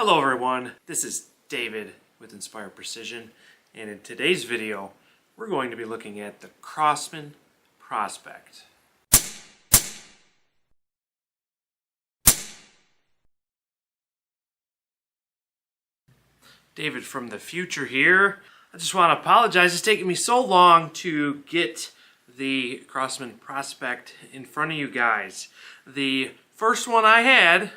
Hello everyone, this is David with Inspire Precision, and in today's video we're going to be looking at the Crosman Prospect. David from the future here. I just want to apologize, it's taken me so long to get the Crosman Prospect in front of you guys. The first one I had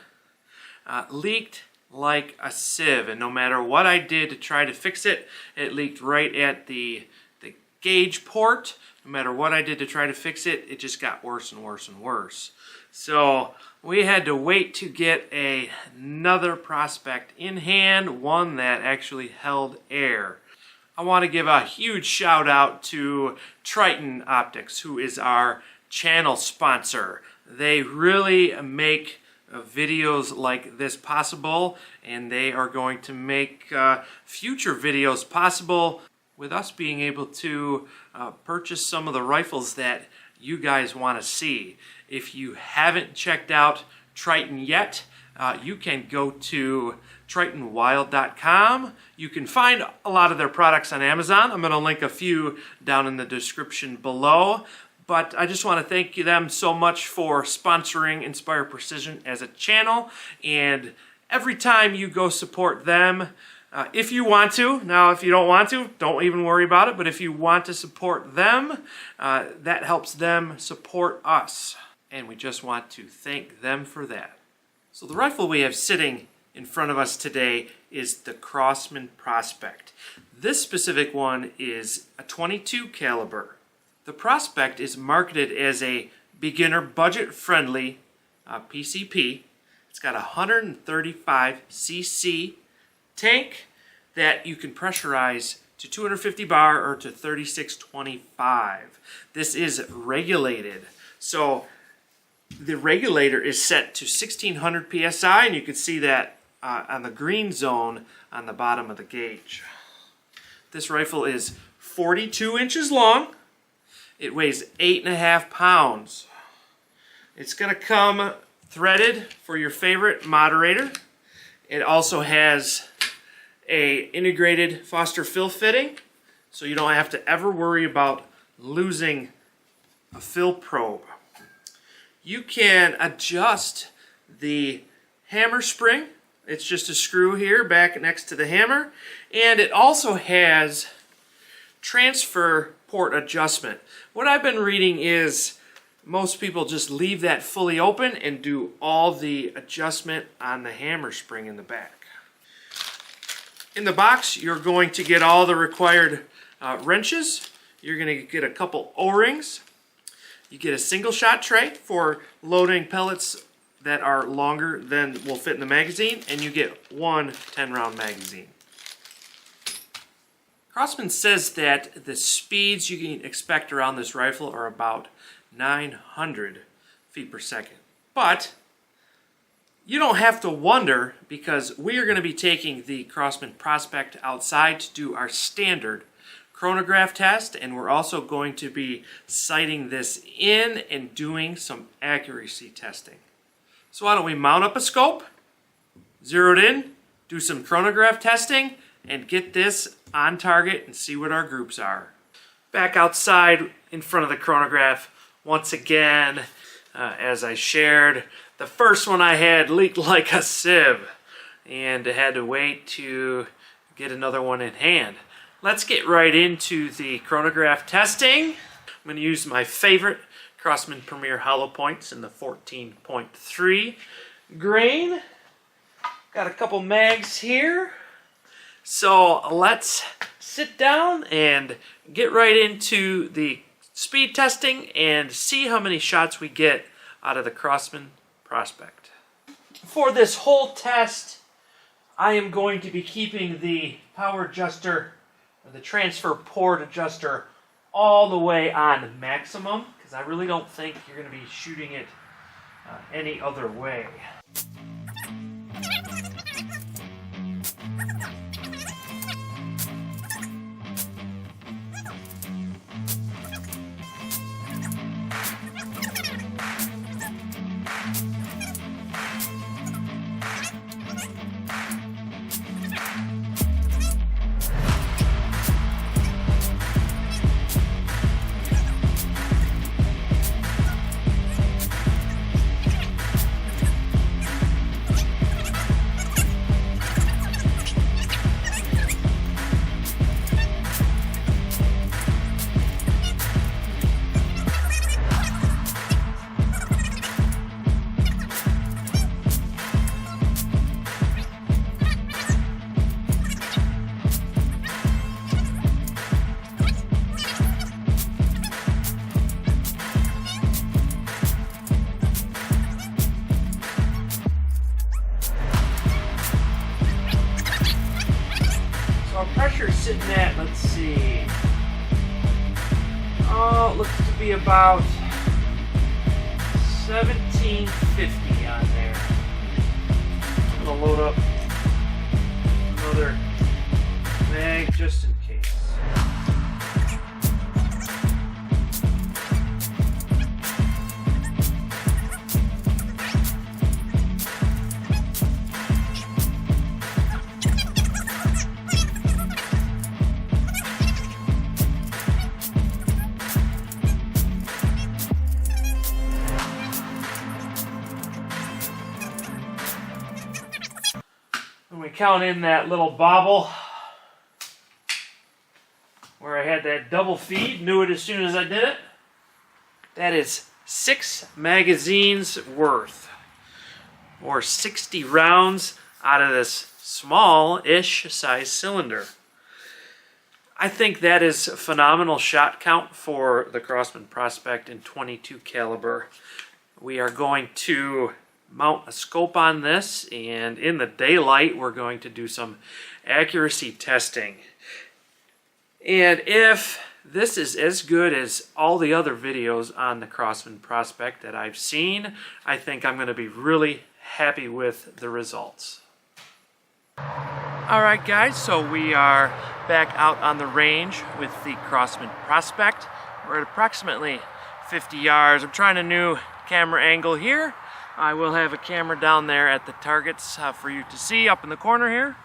leaked like a sieve, and no matter what I did to try to fix it, it leaked right at the gauge port. No matter what I did to try to fix it, it just got worse and worse and worse. So we had to wait to get another Prospect in hand, one that actually held air. I want to give a huge shout out to Triton Optics, who is our channel sponsor. They really make videos like this possible, and they are going to make future videos possible with us being able to purchase some of the rifles that you guys want to see. If you haven't checked out Triton yet, you can go to tritonwild.com. You can find a lot of their products on Amazon. I'm going to link a few down in the description below. But I just want to thank them so much for sponsoring Inspire Precision as a channel. And every time you go support them, if you want to, now if you don't want to, don't even worry about it. But if you want to support them, that helps them support us. And we just want to thank them for that. So the rifle we have sitting in front of us today is the Crosman Prospect. This specific one is a .22 caliber. The Prospect is marketed as a beginner budget-friendly PCP. It's got a 135cc tank that you can pressurize to 250 bar or to 3625. This is regulated. So the regulator is set to 1600 psi, and you can see that on the green zone on the bottom of the gauge. This rifle is 42 inches long. It weighs 8.5 pounds. It's going to come threaded for your favorite moderator. It also has a integrated Foster fill fitting, so you don't have to ever worry about losing a fill probe. You can adjust the hammer spring. It's just a screw here back next to the hammer, and it also has transfer port adjustment. What I've been reading is most people just leave that fully open and do all the adjustment on the hammer spring in the back. In the box, you're going to get all the required wrenches. You're going to get a couple O-rings. You get a single shot tray for loading pellets that are longer than will fit in the magazine, and you get one 10-round magazine. Crosman says that the speeds you can expect around this rifle are about 900 feet per second. But you don't have to wonder, because we are going to be taking the Crosman Prospect outside to do our standard chronograph test, and we're also going to be sighting this in and doing some accuracy testing. So why don't we mount up a scope, zero it in, do some chronograph testing, and get this on target and see what our groups are. Back outside in front of the chronograph, once again, as I shared, the first one I had leaked like a sieve, and I had to wait to get another one in hand. Let's get right into the chronograph testing. I'm going to use my favorite Crosman Premier hollow points in the 14.3 grain. Got a couple mags here. So let's sit down and get right into the speed testing and see how many shots we get out of the Crosman Prospect. For this whole test, I am going to be keeping the power adjuster, or the transfer port adjuster, all the way on maximum, because I really don't think you're going to be shooting it any other way. sitting at, let's see. Oh, it looks to be about 1750 on there. I'm gonna load up another mag just in case. When we count in that little bobble where I had that double feed, knew it as soon as I did it, that is 6 magazines worth, or 60 rounds out of this small-ish size cylinder. I think that is a phenomenal shot count for the Crosman Prospect in .22 caliber. We are going to mount a scope on this, and in the daylight we're going to do some accuracy testing. And if this is as good as all the other videos on the Crosman Prospect that I've seen, I think I'm going to be really happy with the results. Alright guys, so we are back out on the range with the Crosman Prospect. We're at approximately 50 yards. I'm trying a new camera angle here. I will have a camera down there at the targets for you to see up in the corner here.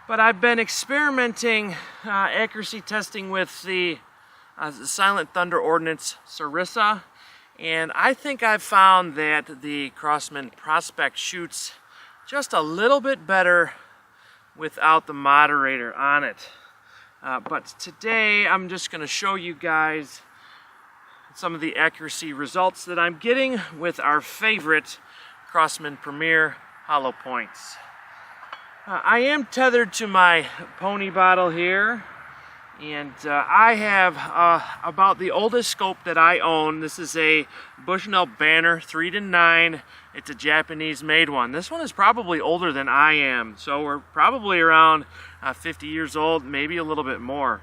But I've been experimenting accuracy testing with the Silent Thunder Ordnance Sarissa, and I think I've found that the Crosman Prospect shoots just a little bit better without the moderator on it. But today I'm just going to show you guys some of the accuracy results that I'm getting with our favorite Crosman Premier hollow points. I am tethered to my pony bottle here, and I have about the oldest scope that I own. This is a Bushnell Banner 3-9. It's a Japanese made one. This one is probably older than I am, so we're probably around 50 years old, maybe a little bit more.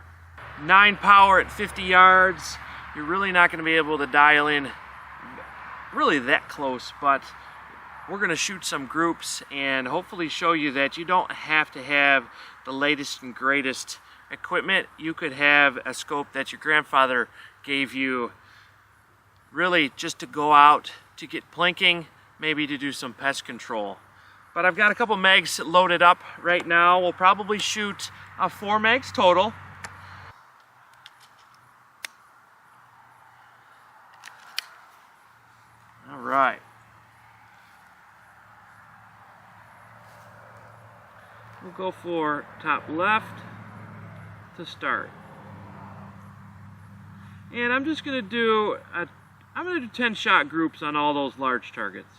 9 power at 50 yards. You're really not going to be able to dial in really that close, but we're going to shoot some groups and hopefully show you that you don't have to have the latest and greatest equipment. You could have a scope that your grandfather gave you really just to go out to get plinking, maybe to do some pest control. But I've got a couple mags loaded up right now. We'll probably shoot 4 mags total. All right. We'll go for top left to start. And I'm just going to do 10 shot groups on all those large targets.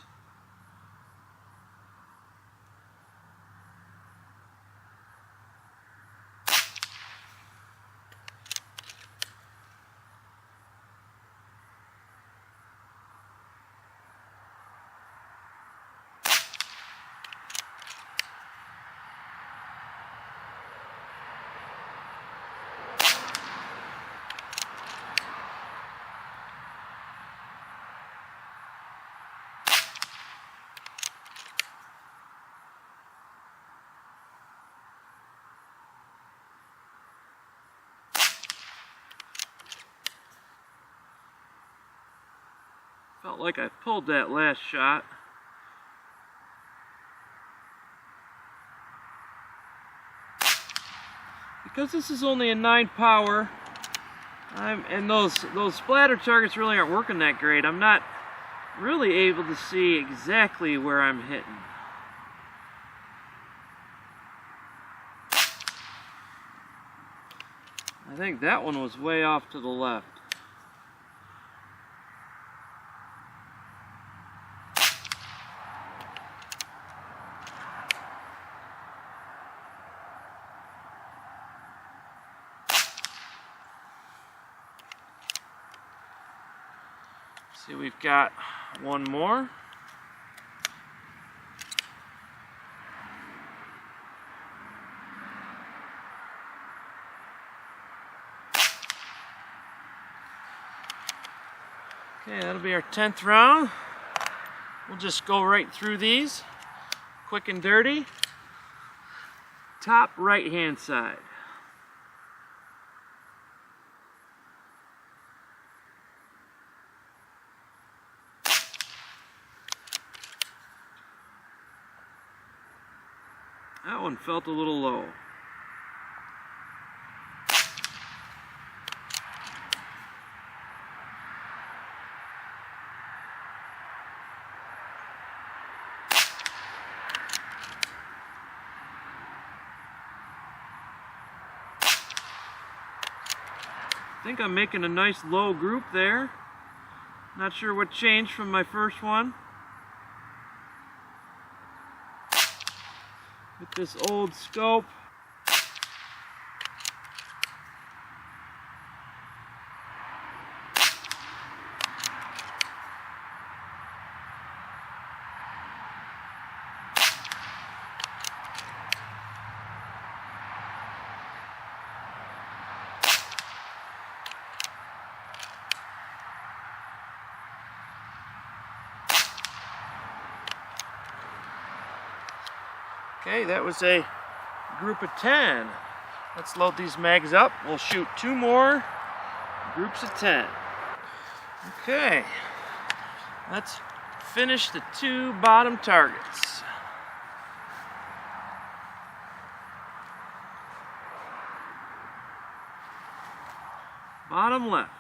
Felt like I pulled that last shot. Because this is only a 9 power, and those splatter targets really aren't working that great, I'm not really able to see exactly where I'm hitting. I think that one was way off to the left. See, we've got one more. Okay, that'll be our 10th round. We'll just go right through these, quick and dirty. Top right hand side. That one felt a little low. I think I'm making a nice low group there. Not sure what changed from my first one. With this old scope. Okay, that was a group of 10. Let's load these mags up. We'll shoot 2 more groups of 10. Okay, let's finish the 2 bottom targets. Bottom left.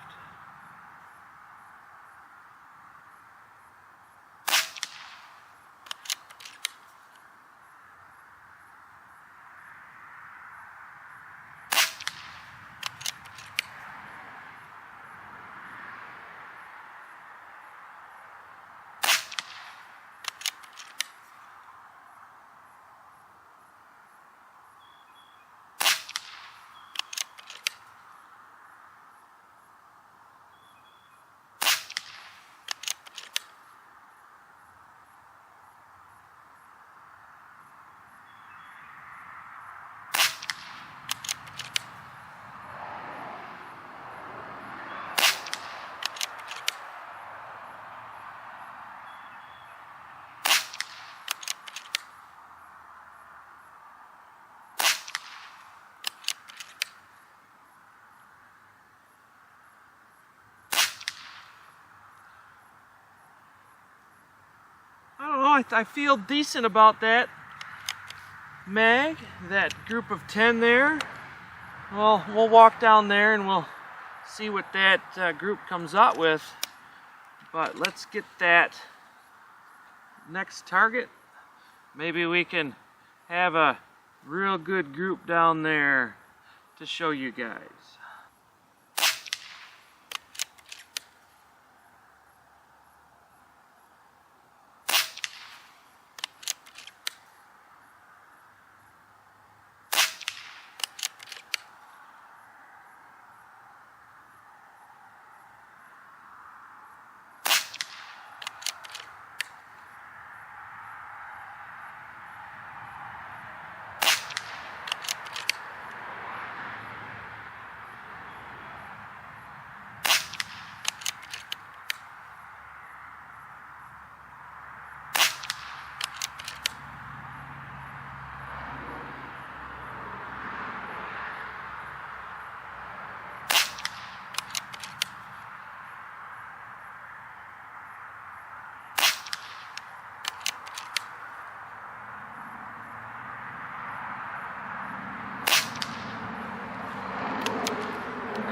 I don't know, I feel decent about that mag, that group of 10 there. Well, we'll walk down there and we'll see what that group comes out with. But let's get that next target. Maybe we can have a real good group down there to show you guys.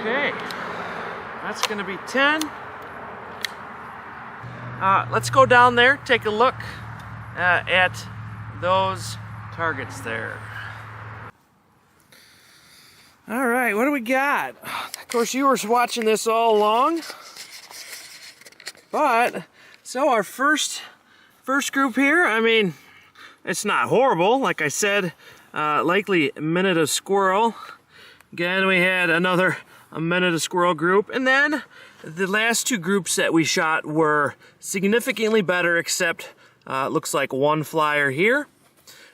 Okay, that's going to be 10. Let's go down there, take a look at those targets there. All right, what do we got? Of course, you were watching this all along. But, so our first group here, I mean, it's not horrible. Like I said, likely a minute of squirrel. Again, we had a minute of squirrel group. And then the last 2 groups that we shot were significantly better, except looks like 1 flyer here.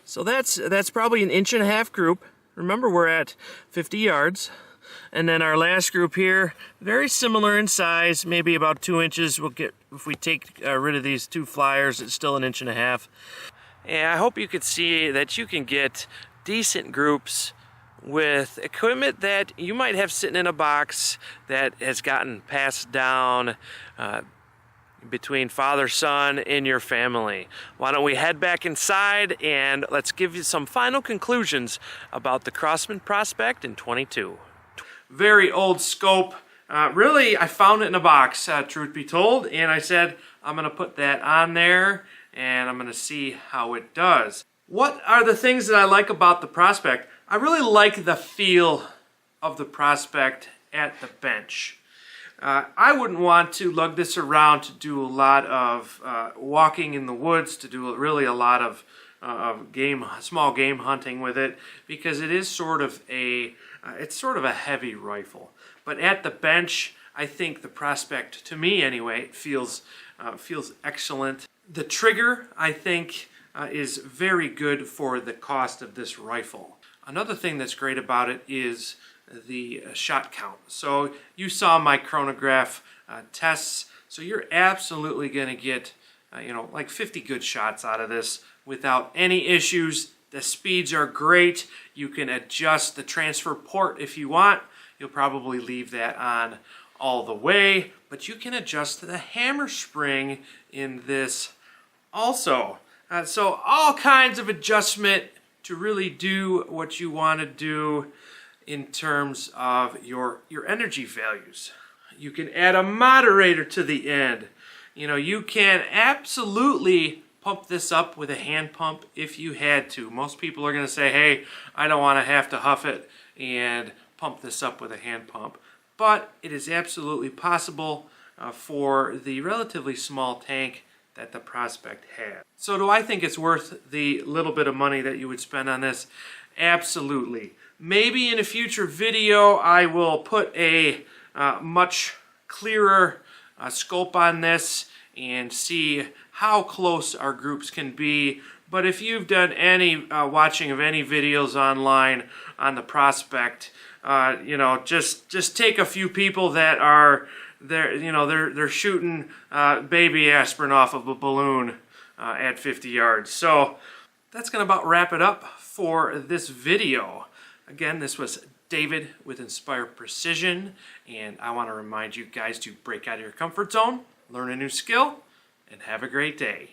So that's probably an 1.5 inch group. Remember, we're at 50 yards. And then our last group here, very similar in size, maybe about 2 inches. We'll get, if we take rid of these 2 flyers, it's still 1.5 inches. And I hope you could see that you can get decent groups with equipment that you might have sitting in a box that has gotten passed down between father, son, in your family. Why don't we head back inside and let's give you some final conclusions about the Crosman Prospect in 22. Very old scope. Really, I found it in a box, truth be told, and I said I'm going to put that on there and I'm going to see how it does. What are the things that I like about the Prospect? I really like the feel of the Prospect at the bench. I wouldn't want to lug this around to do a lot of walking in the woods, to do really a lot of small game hunting with it, because it is sort of it's sort of a heavy rifle. But at the bench, I think the Prospect, to me anyway, feels excellent. The trigger, I think, is very good for the cost of this rifle. Another thing that's great about it is the shot count. So you saw my chronograph tests, so you're absolutely going to get like 50 good shots out of this without any issues. The speeds are great. You can adjust the transfer port if you want. You'll probably leave that on all the way, but you can adjust the hammer spring in this also. So all kinds of adjustment to really do what you want to do in terms of your energy values. You can add a moderator to the end. You can absolutely pump this up with a hand pump if you had to. Most people are going to say, hey, I don't want to have to huff it and pump this up with a hand pump. But it is absolutely possible for the relatively small tank that the Prospect has. So do I think it's worth the little bit of money that you would spend on this? Absolutely. Maybe in a future video I will put a much clearer scope on this and see how close our groups can be. But if you've done any watching of any videos online on the Prospect, just take a few people that are they're shooting baby aspirin off of a balloon at 50 yards. So that's going to about wrap it up for this video. Again, this was David with Inspire Precision, and I want to remind you guys to break out of your comfort zone, learn a new skill, and have a great day.